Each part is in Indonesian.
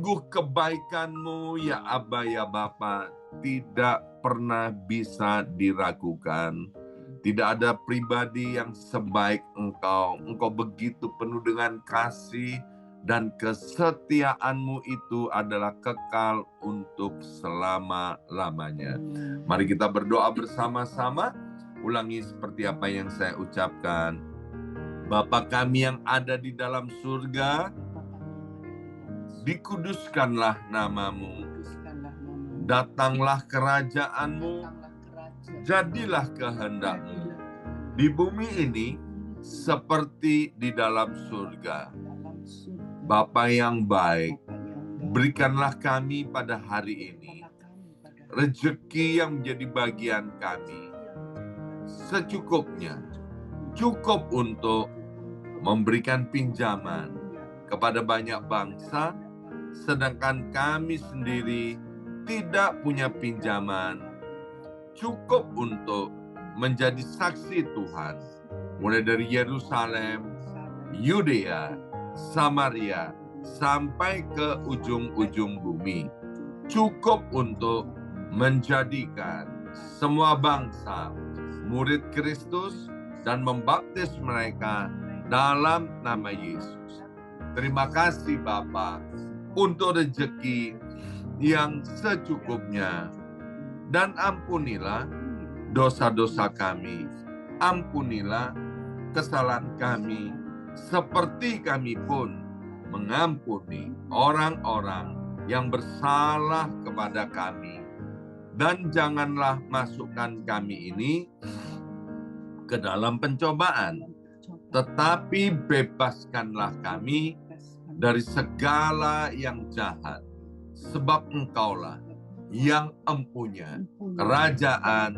Sungguh kebaikan-Mu ya Aba ya Bapa tidak pernah bisa diragukan. Tidak ada pribadi yang sebaik Engkau. Engkau begitu penuh dengan kasih dan kesetiaan-Mu itu adalah kekal untuk selama-lamanya. Mari kita berdoa bersama-sama. Ulangi seperti apa yang saya ucapkan. Bapa kami yang ada di dalam surga, dikuduskanlah nama-Mu. Datanglah kerajaan-Mu, jadilah kehendak-Mu di bumi ini seperti di dalam surga. Bapa yang baik, berikanlah kami pada hari ini rezeki yang menjadi bagian kami secukupnya, cukup untuk memberikan pinjaman kepada banyak bangsa, sedangkan kami sendiri tidak punya pinjaman cukup untuk menjadi saksi Tuhan, mulai dari Yerusalem, Yudea, Samaria, sampai ke ujung-ujung bumi. Cukup untuk menjadikan semua bangsa murid Kristus dan membaptis mereka dalam nama Yesus. Terima kasih Bapa untuk rezeki yang secukupnya. Dan ampunilah dosa-dosa kami. Ampunilah kesalahan kami, seperti kami pun mengampuni orang-orang yang bersalah kepada kami. Dan janganlah masukkan kami ini ke dalam pencobaan, tetapi bebaskanlah kami dari segala yang jahat. Sebab Engkaulah yang empunya kerajaan,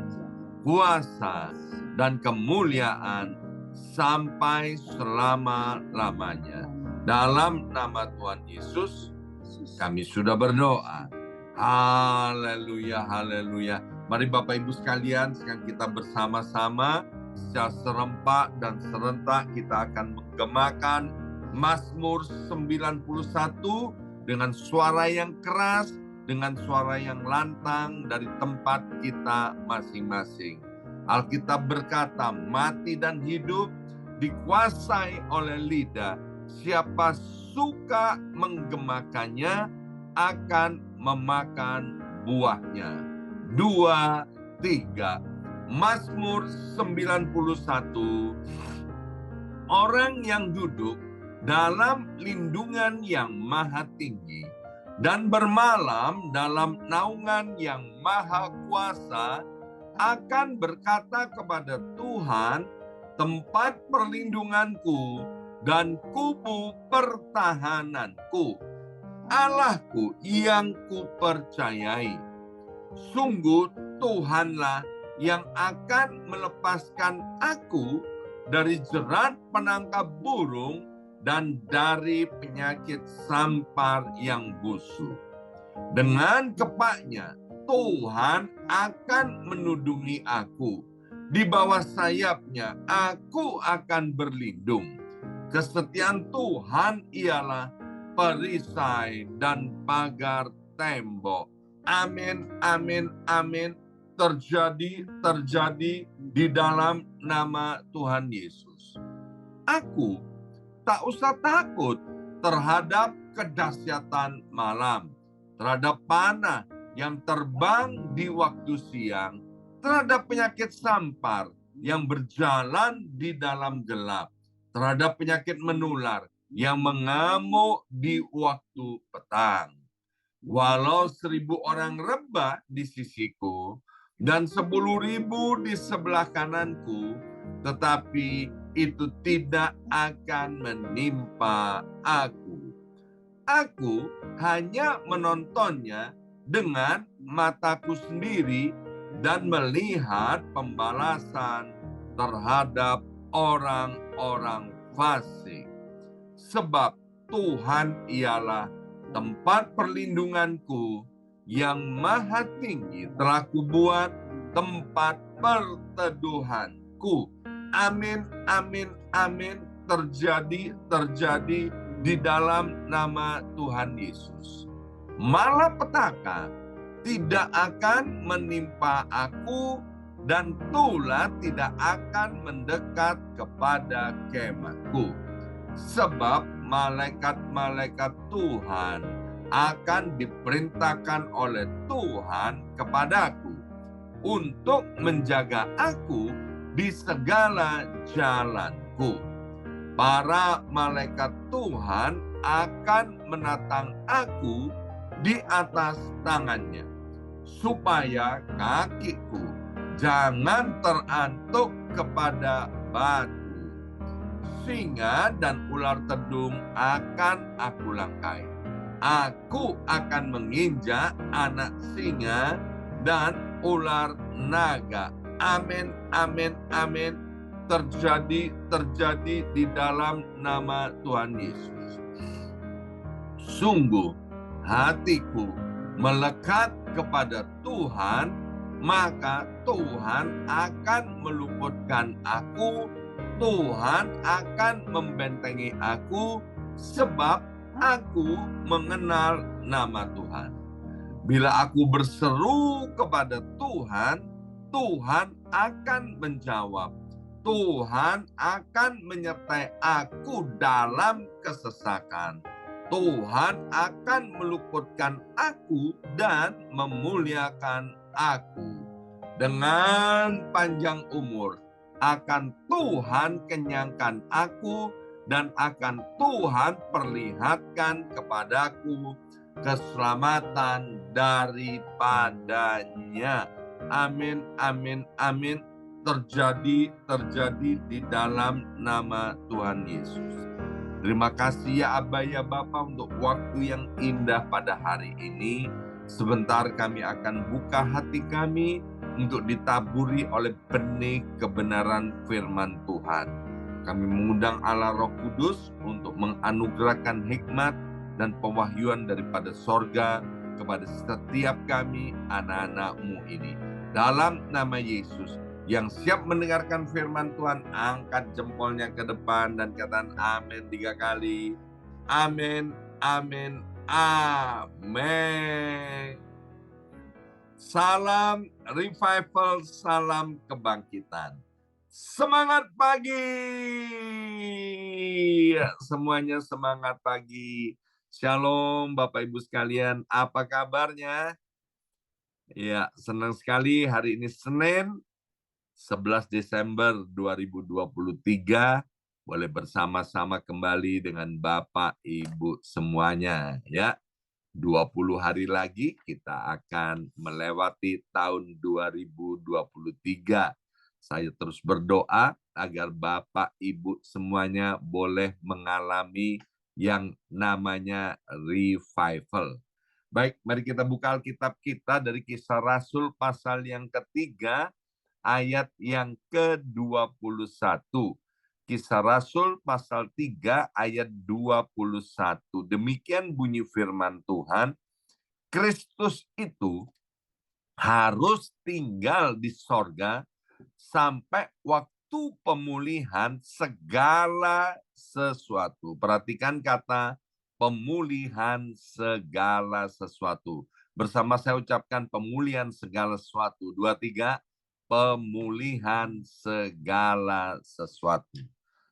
kuasa, dan kemuliaan sampai selama-lamanya. Dalam nama Tuhan Yesus, kami sudah berdoa. Haleluya, haleluya. Mari Bapak Ibu sekalian, sekarang kita bersama-sama secara serempak dan serentak kita akan menggemakan Mazmur 91 dengan suara yang keras, dengan suara yang lantang dari tempat kita masing-masing. Alkitab berkata, mati dan hidup dikuasai oleh lidah. Siapa suka menggemakannya akan memakan buahnya. 2, 3. Mazmur 91. Orang yang duduk dalam lindungan yang maha tinggi dan bermalam dalam naungan yang maha kuasa akan berkata kepada Tuhan, tempat perlindunganku dan kubu pertahananku, Allahku yang kupercayai. Sungguh Tuhanlah yang akan melepaskan aku dari jerat penangkap burung dan dari penyakit sampar yang busuk. Dengan kepaknya Tuhan akan menudungi aku. Di bawah sayapnya aku akan berlindung. Kesetiaan Tuhan ialah perisai dan pagar tembok. Amin, amin, amin. Terjadi di dalam nama Tuhan Yesus. Aku tak usah takut terhadap kedahsyatan malam, terhadap panah yang terbang di waktu siang, terhadap penyakit sampar yang berjalan di dalam gelap, terhadap penyakit menular yang mengamuk di waktu petang. Walau 1.000 orang rebah di sisiku dan 10.000 di sebelah kananku, tetapi itu tidak akan menimpa aku. Aku hanya menontonnya dengan mataku sendiri dan melihat pembalasan terhadap orang-orang fasik. Sebab Tuhan ialah tempat perlindunganku, yang maha tinggi telah kubuat tempat perteduhanku. Amin, amin, amin. Terjadi di dalam nama Tuhan Yesus. Malapetaka tidak akan menimpa aku, dan tulah tidak akan mendekat kepada kemahku. Sebab malaikat-malaikat Tuhan akan diperintahkan oleh Tuhan kepadaku untuk menjaga aku di segala jalanku. Para malaikat Tuhan akan menatang aku di atas tangannya, supaya kakiku jangan terantuk kepada batu. Singa dan ular tedung akan aku langkai. Aku akan menginjak anak singa dan ular naga. Amin, amin, amin. Terjadi di dalam nama Tuhan Yesus. Sungguh hatiku melekat kepada Tuhan, maka Tuhan akan meluputkan aku, Tuhan akan membentengi aku, sebab aku mengenal nama Tuhan. Bila aku berseru kepada Tuhan, Tuhan akan menjawab. Tuhan akan menyertai aku dalam kesesakan. Tuhan akan meluputkan aku dan memuliakan aku. Dengan panjang umur akan Tuhan kenyangkan aku, dan akan Tuhan perlihatkan kepadaku keselamatan daripadanya. Amin, amin, amin. Terjadi di dalam nama Tuhan Yesus. Terima kasih ya Aba ya Bapa untuk waktu yang indah pada hari ini. Sebentar kami akan buka hati kami untuk ditaburi oleh benih kebenaran firman Tuhan. Kami mengundang Allah Roh Kudus untuk menganugerahkan hikmat dan pewahyuan daripada sorga kepada setiap kami anak-anak-Mu ini. Dalam nama Yesus. Yang siap mendengarkan firman Tuhan, angkat jempolnya ke depan dan katakan amin 3 kali. Amin, amin, amin. Salam revival, salam kebangkitan. Semangat pagi. Semuanya semangat pagi. Shalom Bapak Ibu sekalian, apa kabarnya? Ya, senang sekali hari ini Senin 11 Desember 2023 boleh bersama-sama kembali dengan Bapak Ibu semuanya ya. 20 hari lagi kita akan melewati tahun 2023. Saya terus berdoa agar Bapak Ibu semuanya boleh mengalami yang namanya revival. Baik, mari kita buka Alkitab kita dari Kisah Rasul pasal yang ketiga, ayat yang ke-21. Kisah Rasul pasal 3 ayat 21. Demikian bunyi firman Tuhan, Kristus itu harus tinggal di sorga sampai waktu pemulihan segala sesuatu. Perhatikan kata pemulihan segala sesuatu. Bersama saya ucapkan pemulihan segala sesuatu. 2, 3. Pemulihan segala sesuatu.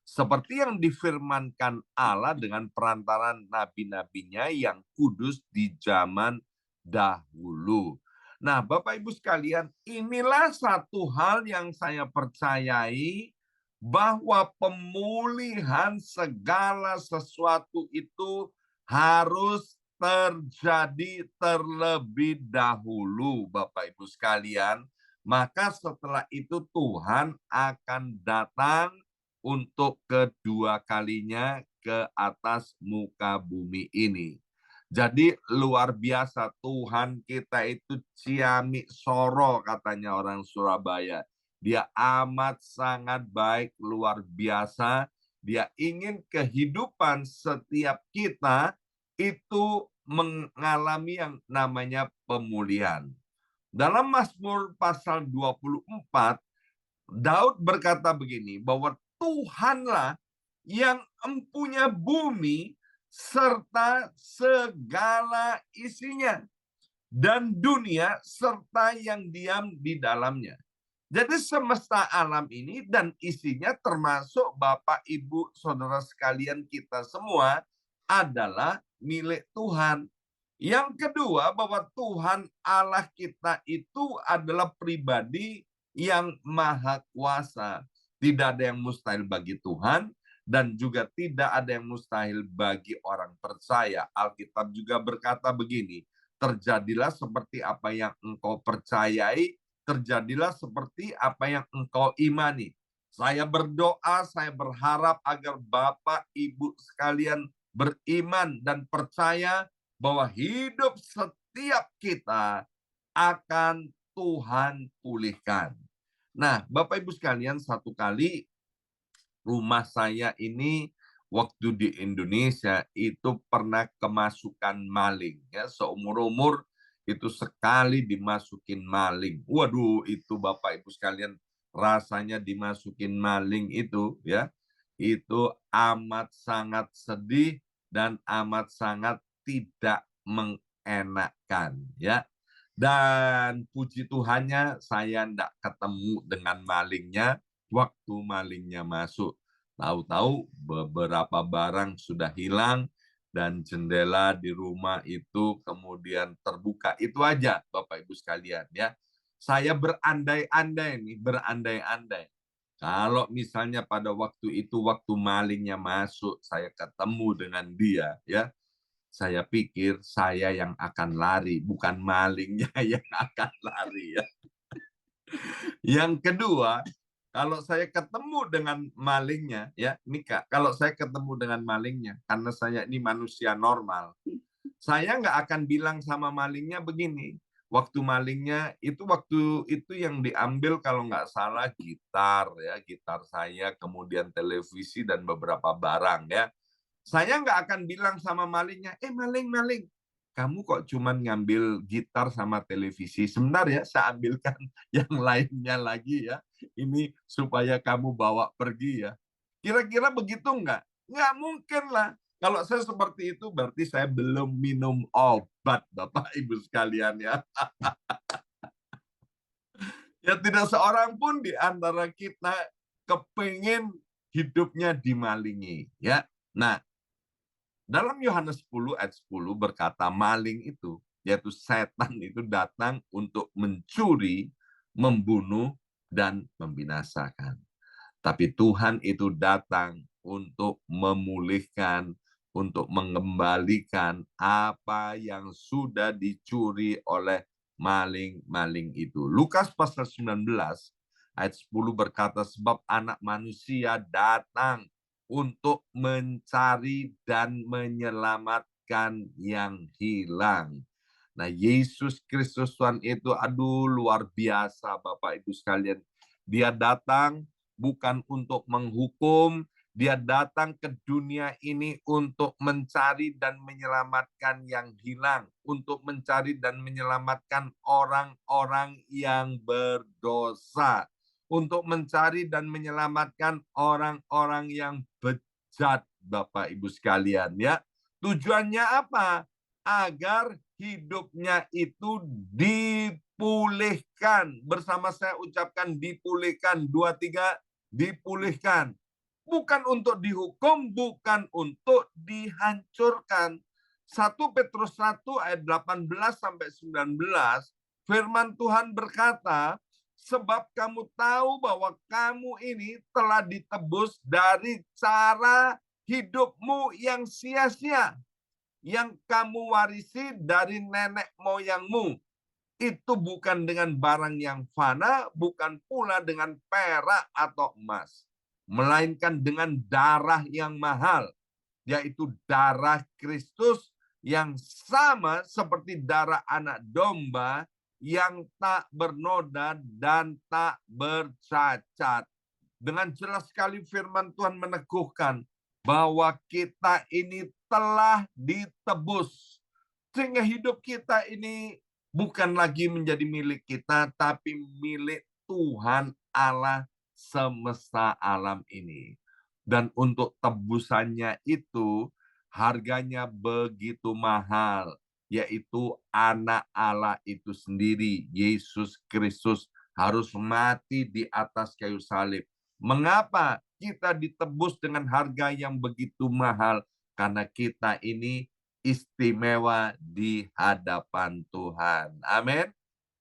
Seperti yang difirmankan Allah dengan perantaran nabi-nabinya yang kudus di zaman dahulu. Nah, Bapak Ibu sekalian, inilah satu hal yang saya percayai, bahwa pemulihan segala sesuatu itu harus terjadi terlebih dahulu, Bapak Ibu sekalian. Maka setelah itu Tuhan akan datang untuk kedua kalinya ke atas muka bumi ini. Jadi luar biasa, Tuhan kita itu ciamik soro katanya orang Surabaya. Dia amat sangat baik, luar biasa. Dia ingin kehidupan setiap kita itu mengalami yang namanya pemulihan. Dalam Mazmur pasal 24, Daud berkata begini, bahwa Tuhanlah yang empunya bumi serta segala isinya, dan dunia serta yang diam di dalamnya. Jadi semesta alam ini dan isinya termasuk Bapak, Ibu, Saudara sekalian kita semua adalah milik Tuhan. Yang kedua, bahwa Tuhan Allah kita itu adalah pribadi yang maha kuasa. Tidak ada yang mustahil bagi Tuhan dan juga tidak ada yang mustahil bagi orang percaya. Alkitab juga berkata begini, terjadilah seperti apa yang engkau percayai, terjadilah seperti apa yang engkau imani. Saya berdoa, saya berharap agar Bapak, Ibu sekalian beriman dan percaya bahwa hidup setiap kita akan Tuhan pulihkan. Nah, Bapak Ibu sekalian, satu kali rumah saya ini waktu di Indonesia itu pernah kemasukan maling. Ya, seumur-umur itu sekali dimasukin maling. Waduh, itu Bapak Ibu sekalian, rasanya dimasukin maling itu ya, itu amat sangat sedih dan amat sangat tidak mengenakan ya. Dan puji Tuhannya saya tidak ketemu dengan malingnya waktu malingnya masuk. Tahu-tahu beberapa barang sudah hilang dan jendela di rumah itu kemudian terbuka. Itu aja Bapak Ibu sekalian ya. Saya berandai-andai nih, berandai-andai. Kalau misalnya pada waktu itu, waktu malingnya masuk, saya ketemu dengan dia ya. Saya pikir saya yang akan lari, bukan malingnya yang akan lari ya. Yang kedua, kalau saya ketemu dengan malingnya, ya, ini Kak, kalau saya ketemu dengan malingnya, karena saya ini manusia normal, saya nggak akan bilang sama malingnya begini. Waktu itu yang diambil kalau nggak salah gitar ya, gitar saya, kemudian televisi dan beberapa barang ya. Saya nggak akan bilang sama malingnya, maling, maling. Kamu kok cuman ngambil gitar sama televisi? Sebentar ya, saya ambilkan yang lainnya lagi ya. Ini supaya kamu bawa pergi ya. Kira-kira begitu nggak? Nggak mungkin lah. Kalau saya seperti itu, berarti saya belum minum obat, Bapak Ibu sekalian ya. Ya tidak seorang pun di antara kita kepingin hidupnya dimalingi. Ya. Nah, dalam Yohanes 10 ayat 10 berkata maling itu, yaitu setan itu datang untuk mencuri, membunuh, dan membinasakan. Tapi Tuhan itu datang untuk memulihkan, untuk mengembalikan apa yang sudah dicuri oleh maling-maling itu. Lukas pasal 19 ayat 10 berkata, sebab anak manusia datang untuk mencari dan menyelamatkan yang hilang. Nah, Yesus Kristus Tuhan itu, aduh luar biasa Bapak Ibu sekalian. Dia datang bukan untuk menghukum, dia datang ke dunia ini untuk mencari dan menyelamatkan yang hilang, untuk mencari dan menyelamatkan orang-orang yang berdosa, untuk mencari dan menyelamatkan orang-orang yang bejat, Bapak Ibu sekalian ya. Tujuannya apa? Agar hidupnya itu dipulihkan. Bersama saya ucapkan dipulihkan. 2, 3, dipulihkan. Bukan untuk dihukum, bukan untuk dihancurkan. 1 Petrus 1 ayat 18 sampai 19, firman Tuhan berkata, sebab kamu tahu bahwa kamu ini telah ditebus dari cara hidupmu yang sia-sia, yang kamu warisi dari nenek moyangmu. Itu bukan dengan barang yang fana, bukan pula dengan perak atau emas, melainkan dengan darah yang mahal, yaitu darah Kristus yang sama seperti darah anak domba yang tak bernoda dan tak bercacat. Dengan jelas sekali firman Tuhan meneguhkan bahwa kita ini telah ditebus. Sehingga hidup kita ini bukan lagi menjadi milik kita, tapi milik Tuhan Allah semesta alam ini. Dan untuk tebusannya itu harganya begitu mahal, yaitu anak Allah itu sendiri, Yesus Kristus, harus mati di atas kayu salib. Mengapa kita ditebus dengan harga yang begitu mahal? Karena kita ini istimewa di hadapan Tuhan. Amin.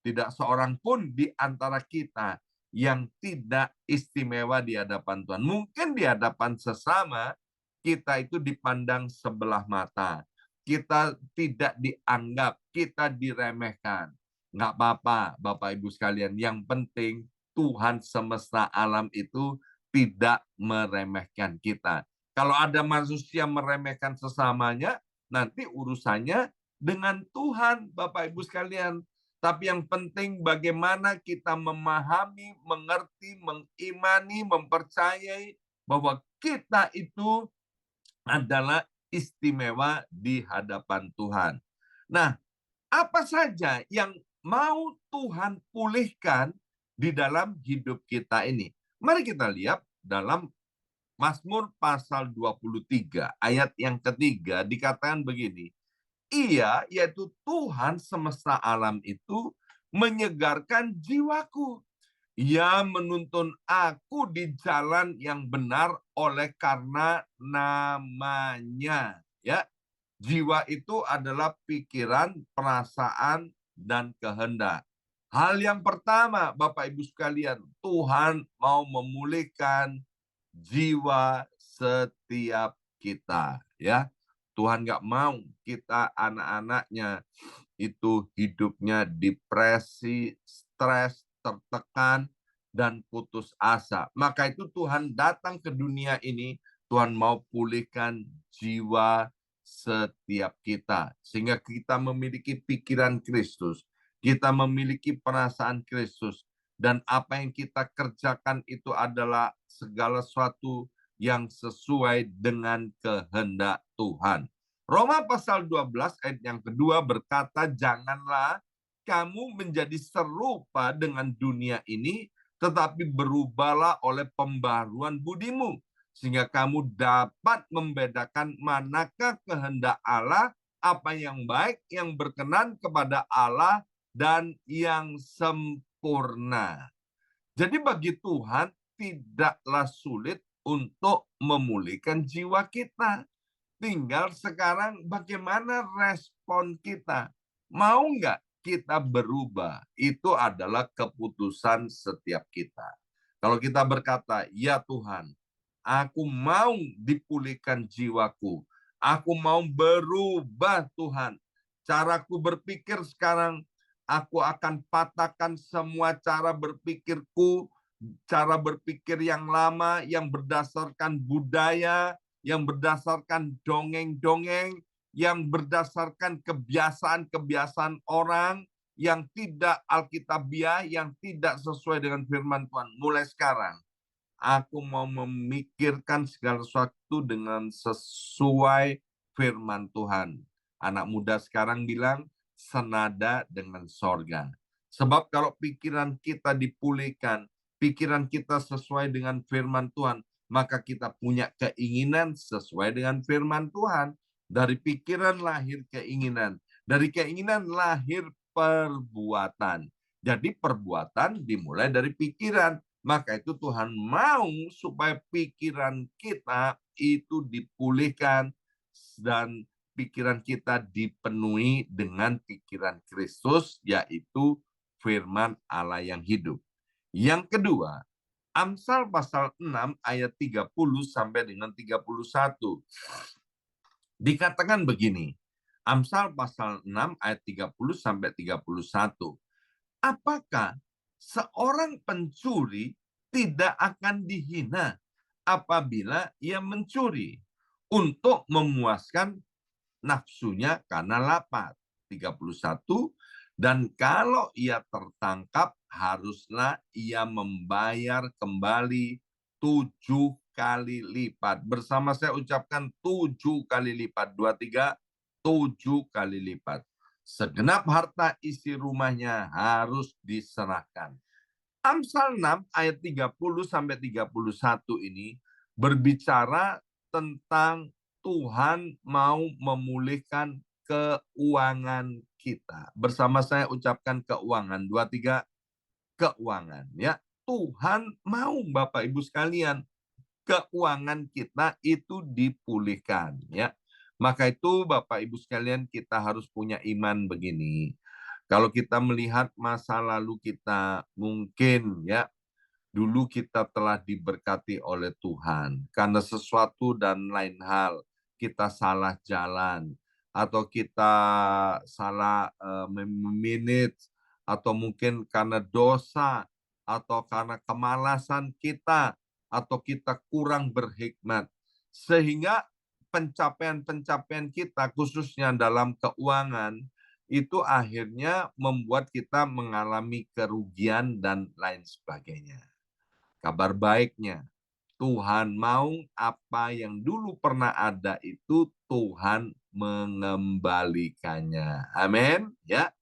Tidak seorang pun di antara kita yang tidak istimewa di hadapan Tuhan. Mungkin di hadapan sesama, kita itu dipandang sebelah mata. Kita tidak dianggap, kita diremehkan. Nggak apa-apa, Bapak Ibu sekalian. Yang penting Tuhan semesta alam itu tidak meremehkan kita. Kalau ada manusia meremehkan sesamanya, nanti urusannya dengan Tuhan, Bapak Ibu sekalian. Tapi yang penting bagaimana kita memahami, mengerti, mengimani, mempercayai bahwa kita itu adalah istimewa di hadapan Tuhan. Nah, apa saja yang mau Tuhan pulihkan di dalam hidup kita ini? Mari kita lihat dalam Mazmur pasal 23 ayat yang ketiga dikatakan begini. Ia, yaitu Tuhan semesta alam itu, menyegarkan jiwaku. Ia menuntun aku di jalan yang benar oleh karena namanya. Ya, jiwa itu adalah pikiran, perasaan, dan kehendak. Hal yang pertama, Bapak Ibu sekalian, Tuhan mau memulihkan jiwa setiap kita. Ya, Tuhan nggak mau kita anak-anaknya itu hidupnya depresi, stres, tertekan, dan putus asa. Maka itu Tuhan datang ke dunia ini, Tuhan mau pulihkan jiwa setiap kita. Sehingga kita memiliki pikiran Kristus, kita memiliki perasaan Kristus, dan apa yang kita kerjakan itu adalah segala sesuatu yang sesuai dengan kehendak Tuhan. Roma pasal 12 ayat yang kedua berkata, janganlah kamu menjadi serupa dengan dunia ini, tetapi berubahlah oleh pembaruan budimu, sehingga kamu dapat membedakan manakah kehendak Allah, apa yang baik, yang berkenan kepada Allah, dan yang sempurna. Jadi bagi Tuhan tidaklah sulit untuk memulihkan jiwa kita. Tinggal sekarang bagaimana respon kita. Mau nggak kita berubah? Itu adalah keputusan setiap kita. Kalau kita berkata, ya Tuhan, aku mau dipulihkan jiwaku. Aku mau berubah Tuhan. Caraku berpikir sekarang, aku akan patahkan semua cara berpikirku, cara berpikir yang lama, yang berdasarkan budaya, yang berdasarkan dongeng-dongeng, yang berdasarkan kebiasaan-kebiasaan orang, yang tidak alkitabiah, yang tidak sesuai dengan firman Tuhan. Mulai sekarang, aku mau memikirkan segala sesuatu dengan sesuai firman Tuhan. Anak muda sekarang bilang, senada dengan sorga. Sebab kalau pikiran kita dipulihkan, pikiran kita sesuai dengan firman Tuhan, maka kita punya keinginan sesuai dengan firman Tuhan. Dari pikiran lahir keinginan. Dari keinginan lahir perbuatan. Jadi perbuatan dimulai dari pikiran. Maka itu Tuhan mau supaya pikiran kita itu dipulihkan dan pikiran kita dipenuhi dengan pikiran Kristus, yaitu firman Allah yang hidup. Yang kedua, Amsal pasal 6 ayat 30 sampai dengan 31. Dikatakan begini, Amsal pasal 6 ayat 30 sampai 31. Apakah seorang pencuri tidak akan dihina apabila ia mencuri untuk memuaskan nafsunya karena lapar? 31. Dan kalau ia tertangkap, haruslah ia membayar kembali 7 kali lipat. Bersama saya ucapkan 7 kali lipat. 23, 7 kali lipat. Segenap harta isi rumahnya harus diserahkan. Amsal 6 ayat 30 sampai 31 ini berbicara tentang Tuhan mau memulihkan keuangan kita. Bersama saya ucapkan keuangan. 2, 3, keuangan. Ya, Tuhan mau Bapak Ibu sekalian, keuangan kita itu dipulihkan. Ya, maka itu Bapak Ibu sekalian kita harus punya iman begini. Kalau kita melihat masa lalu kita, mungkin ya dulu kita telah diberkati oleh Tuhan. Karena sesuatu dan lain hal, kita salah jalan, atau kita salah memanage, atau mungkin karena dosa, atau karena kemalasan kita, atau kita kurang berhikmat. Sehingga pencapaian-pencapaian kita, khususnya dalam keuangan, itu akhirnya membuat kita mengalami kerugian dan lain sebagainya. Kabar baiknya, Tuhan mau apa yang dulu pernah ada itu Tuhan mengembalikannya. Amin. Ya.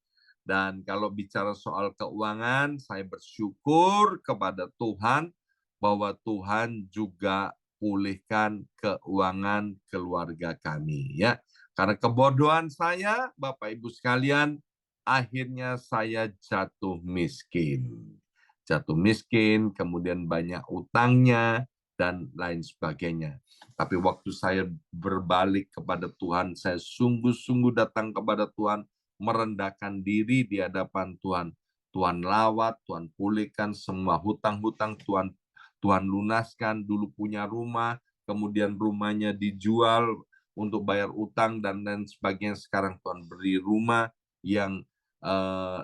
Dan kalau bicara soal keuangan, saya bersyukur kepada Tuhan bahwa Tuhan juga pulihkan keuangan keluarga kami. Ya. Karena kebodohan saya, Bapak Ibu sekalian, akhirnya saya jatuh miskin. Jatuh miskin, kemudian banyak utangnya, dan lain sebagainya. Tapi waktu saya berbalik kepada Tuhan, saya sungguh-sungguh datang kepada Tuhan, merendahkan diri di hadapan Tuhan. Tuhan lawat, Tuhan pulihkan semua hutang-hutang, Tuhan lunaskan. Dulu punya rumah, kemudian rumahnya dijual untuk bayar utang dan lain sebagainya. Sekarang Tuhan beri rumah yang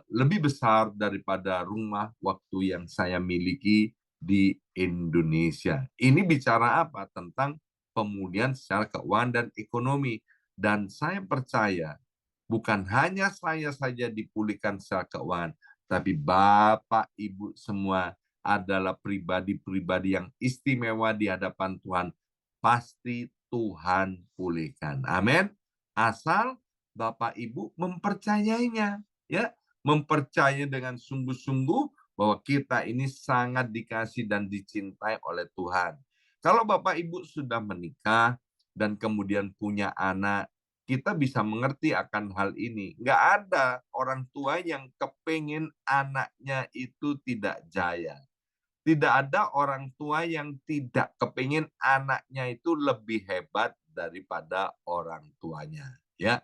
lebih besar daripada rumah waktu yang saya miliki di Indonesia. Ini bicara apa? Tentang pemulihan secara keuangan dan ekonomi. Dan saya percaya bukan hanya saya saja dipulihkan secara keuangan, tapi Bapak, Ibu semua adalah pribadi-pribadi yang istimewa di hadapan Tuhan. Pasti Tuhan pulihkan. Amin. Asal Bapak, Ibu mempercayainya. Ya, mempercayai dengan sungguh-sungguh bahwa kita ini sangat dikasih dan dicintai oleh Tuhan. Kalau Bapak Ibu sudah menikah dan kemudian punya anak, kita bisa mengerti akan hal ini. Nggak ada orang tua yang kepingin anaknya itu tidak jaya. Tidak ada orang tua yang tidak kepingin anaknya itu lebih hebat daripada orang tuanya. Ya.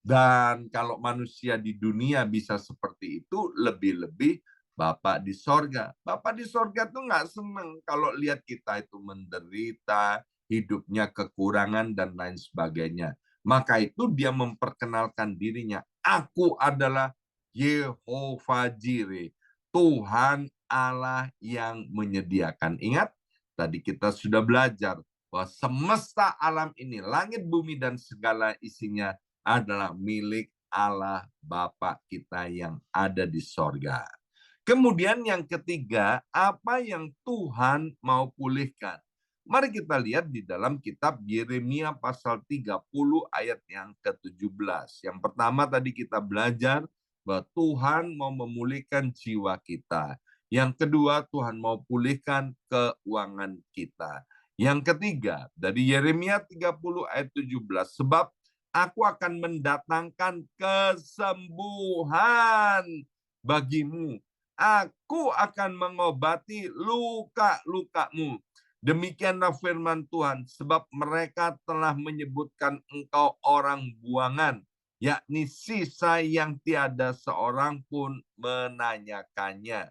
Dan kalau manusia di dunia bisa seperti itu, lebih-lebih Bapak di sorga. Bapak di sorga tuh nggak seneng kalau lihat kita itu menderita, hidupnya kekurangan, dan lain sebagainya. Maka itu dia memperkenalkan dirinya. Aku adalah Yehovah Jireh, Tuhan Allah yang menyediakan. Ingat, tadi kita sudah belajar bahwa semesta alam ini, langit, bumi, dan segala isinya adalah milik Allah Bapa kita yang ada di sorga. Kemudian yang ketiga, apa yang Tuhan mau pulihkan? Mari kita lihat di dalam kitab Yeremia pasal 30 ayat yang ke-17. Yang pertama tadi kita belajar bahwa Tuhan mau memulihkan jiwa kita. Yang kedua, Tuhan mau pulihkan keuangan kita. Yang ketiga, dari Yeremia 30 ayat 17, sebab aku akan mendatangkan kesembuhan bagimu. Aku akan mengobati luka-lukamu. Demikianlah firman Tuhan, sebab mereka telah menyebutkan engkau orang buangan, yakni sisa yang tiada seorang pun menanyakannya.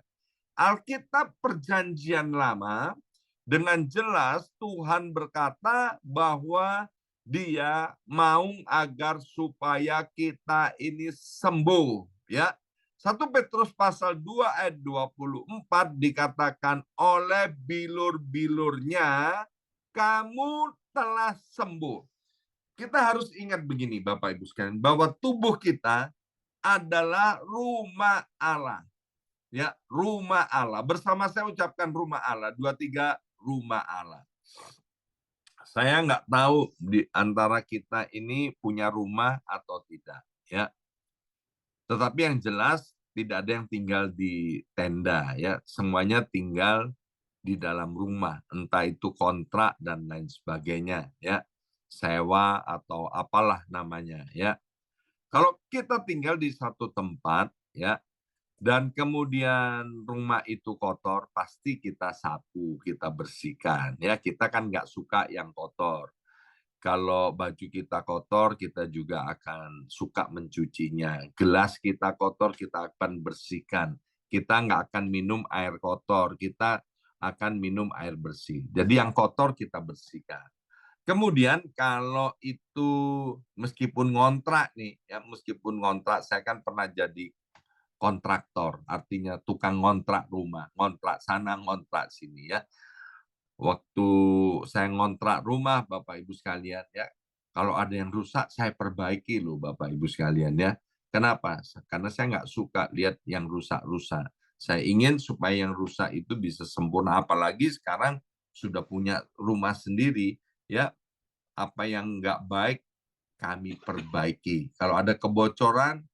Alkitab Perjanjian Lama dengan jelas Tuhan berkata bahwa Dia mau agar supaya kita ini sembuh, ya. 1 Petrus pasal 2 ayat 24 dikatakan, oleh bilur-bilurnya kamu telah sembuh. Kita harus ingat begini Bapak Ibu sekalian, bahwa tubuh kita adalah rumah Allah. Ya, rumah Allah. Bersama saya ucapkan rumah Allah. 2, 3, rumah Allah. Saya nggak tahu di antara kita ini punya rumah atau tidak, ya. Tetapi yang jelas tidak ada yang tinggal di tenda, ya. Semuanya tinggal di dalam rumah, entah itu kontrak dan lain sebagainya, ya. sewa atau apalah namanya ya. Kalau kita tinggal di satu tempat ya, dan kemudian rumah itu kotor, pasti kita sapu, kita bersihkan ya. Kita kan nggak suka yang kotor. Kalau baju kita kotor, kita juga akan suka mencucinya. Gelas kita kotor, kita akan bersihkan. Kita nggak akan minum air kotor, kita akan minum air bersih. Jadi yang kotor kita bersihkan. Kemudian kalau itu meskipun ngontrak nih, ya meskipun ngontrak, saya kan pernah jadi kontraktor, artinya tukang ngontrak rumah, ngontrak sana, ngontrak sini ya. Waktu saya ngontrak rumah, Bapak Ibu sekalian ya, kalau ada yang rusak saya perbaiki loh Bapak Ibu sekalian ya. Kenapa? Karena saya nggak suka lihat yang rusak-rusak. Saya ingin supaya yang rusak itu bisa sempurna. Apalagi sekarang sudah punya rumah sendiri ya, apa yang nggak baik kami perbaiki. Kalau ada kebocoran,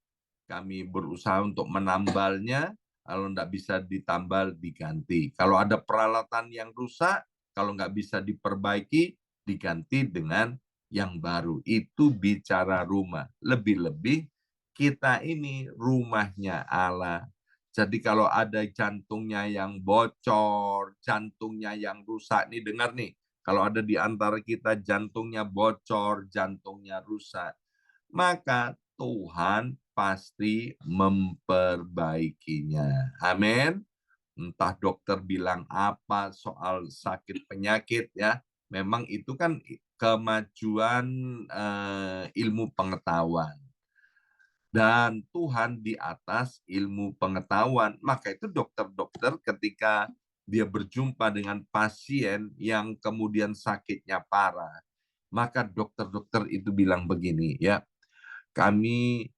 kami berusaha untuk menambalnya. Kalau nggak bisa ditambal, diganti. Kalau ada peralatan yang rusak, kalau nggak bisa diperbaiki, diganti dengan yang baru. Itu bicara rumah. Lebih-lebih kita ini rumahnya Allah. Jadi kalau ada jantungnya yang bocor, jantungnya yang rusak, nih dengar nih, kalau ada di antara kita jantungnya bocor, jantungnya rusak, maka Tuhan pasti memperbaikinya. Amin. Entah dokter bilang apa soal sakit penyakit ya, memang itu kan kemajuan ilmu pengetahuan. Dan Tuhan di atas ilmu pengetahuan. Maka itu dokter-dokter ketika dia berjumpa dengan pasien yang kemudian sakitnya parah, maka dokter-dokter itu bilang begini ya, kami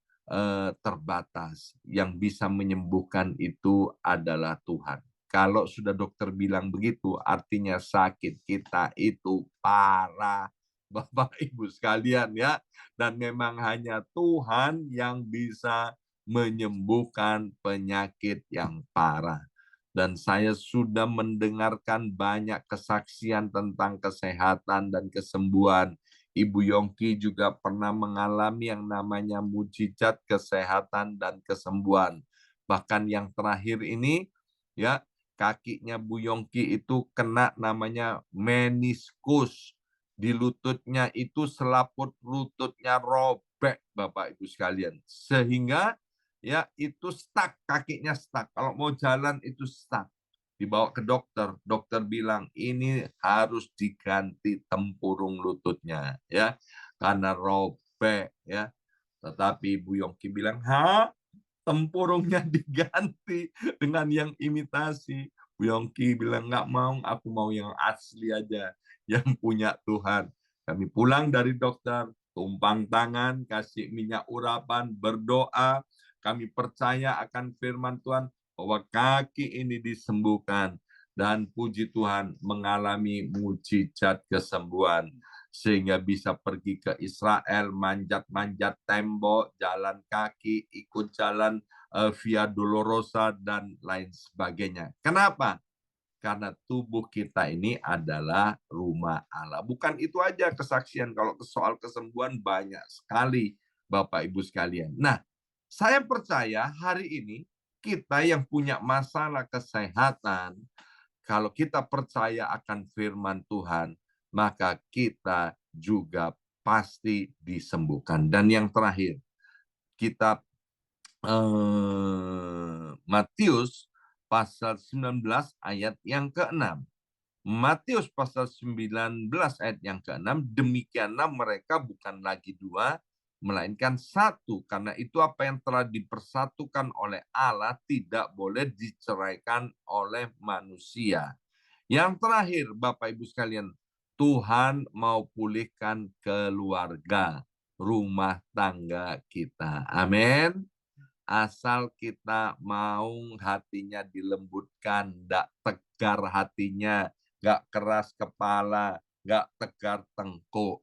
terbatas, yang bisa menyembuhkan itu adalah Tuhan. Kalau sudah dokter bilang begitu, artinya sakit kita itu parah, Bapak Ibu sekalian ya. Dan memang hanya Tuhan yang bisa menyembuhkan penyakit yang parah. Dan saya sudah mendengarkan banyak kesaksian tentang kesehatan dan kesembuhan. Ibu Yongki juga pernah mengalami yang namanya mujizat kesehatan dan kesembuhan. Bahkan yang terakhir ini, ya kakinya Bu Yongki itu kena namanya meniskus. Di lututnya itu selaput lututnya robek, Bapak Ibu sekalian. Sehingga ya itu stuck, kakinya stuck. Kalau mau jalan itu stuck. Dibawa ke dokter, dokter bilang ini harus diganti tempurung lututnya ya, karena robek ya. Tetapi Bu Yongki bilang, "Ha? Tempurungnya diganti dengan yang imitasi." Bu Yongki bilang, "Nggak mau, aku mau yang asli aja, yang punya Tuhan." Kami pulang dari dokter, tumpang tangan, kasih minyak urapan, berdoa. Kami percaya akan firman Tuhan bahwa kaki ini disembuhkan. Dan puji Tuhan mengalami mujizat kesembuhan. Sehingga bisa pergi ke Israel, manjat-manjat tembok, jalan kaki, ikut jalan Via Dolorosa, dan lain sebagainya. Kenapa? Karena tubuh kita ini adalah rumah Allah. Bukan itu aja kesaksian, kalau soal kesembuhan banyak sekali, Bapak Ibu sekalian. Nah, saya percaya hari ini kita yang punya masalah kesehatan, kalau kita percaya akan firman Tuhan, maka kita juga pasti disembuhkan. Dan yang terakhir, kitab Matius pasal 19 ayat yang ke-6. Matius pasal 19 ayat yang ke-6, demikianlah mereka bukan lagi dua, melainkan satu. Karena itu apa yang telah dipersatukan oleh Allah tidak boleh diceraikan oleh manusia. Yang terakhir, Bapak Ibu sekalian, Tuhan mau pulihkan keluarga, rumah tangga kita. Amin. Asal kita mau hatinya dilembutkan, tidak tegar hatinya, nggak keras kepala, nggak tegar tengkuk.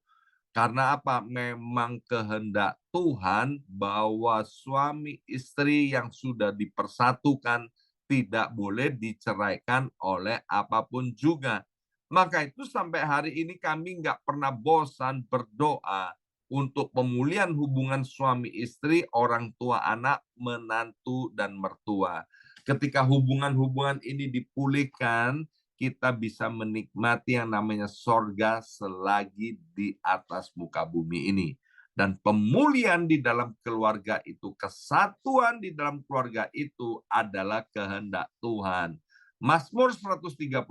Karena apa? Memang kehendak Tuhan bahwa suami istri yang sudah dipersatukan tidak boleh diceraikan oleh apapun juga. Maka itu sampai hari ini kami nggak pernah bosan berdoa untuk pemulihan hubungan suami istri, orang tua anak, menantu, dan mertua. Ketika hubungan-hubungan ini dipulihkan, kita bisa menikmati yang namanya sorga selagi di atas muka bumi ini. Dan pemulihan di dalam keluarga itu, kesatuan di dalam keluarga itu adalah kehendak Tuhan. Mazmur 133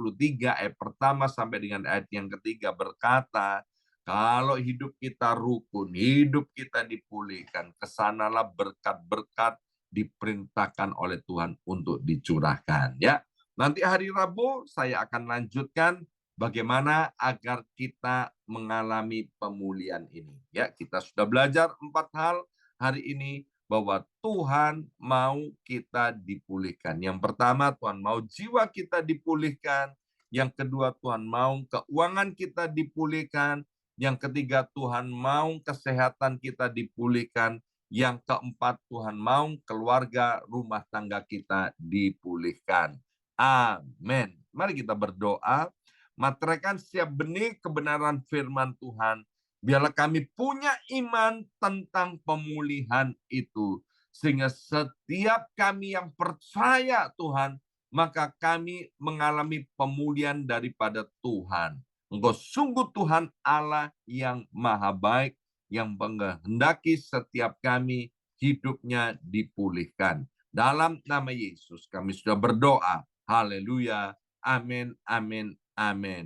ayat pertama sampai dengan ayat yang ketiga berkata, kalau hidup kita rukun, hidup kita dipulihkan, kesanalah berkat-berkat diperintahkan oleh Tuhan untuk dicurahkan. Ya, nanti hari Rabu saya akan lanjutkan bagaimana agar kita mengalami pemulihan ini. Ya, kita sudah belajar 4 hal hari ini bahwa Tuhan mau kita dipulihkan. Yang pertama, Tuhan mau jiwa kita dipulihkan. Yang kedua, Tuhan mau keuangan kita dipulihkan. Yang ketiga, Tuhan mau kesehatan kita dipulihkan. Yang keempat, Tuhan mau keluarga rumah tangga kita dipulihkan. Amin. Mari kita berdoa. Materaikan setiap benih kebenaran firman Tuhan. Biarlah kami punya iman tentang pemulihan itu. Sehingga setiap kami yang percaya Tuhan, maka kami mengalami pemulihan daripada Tuhan. Engkau sungguh Tuhan Allah yang maha baik, yang menghendaki setiap kami hidupnya dipulihkan. Dalam nama Yesus kami sudah berdoa. Haleluya. Amin, amin, amin.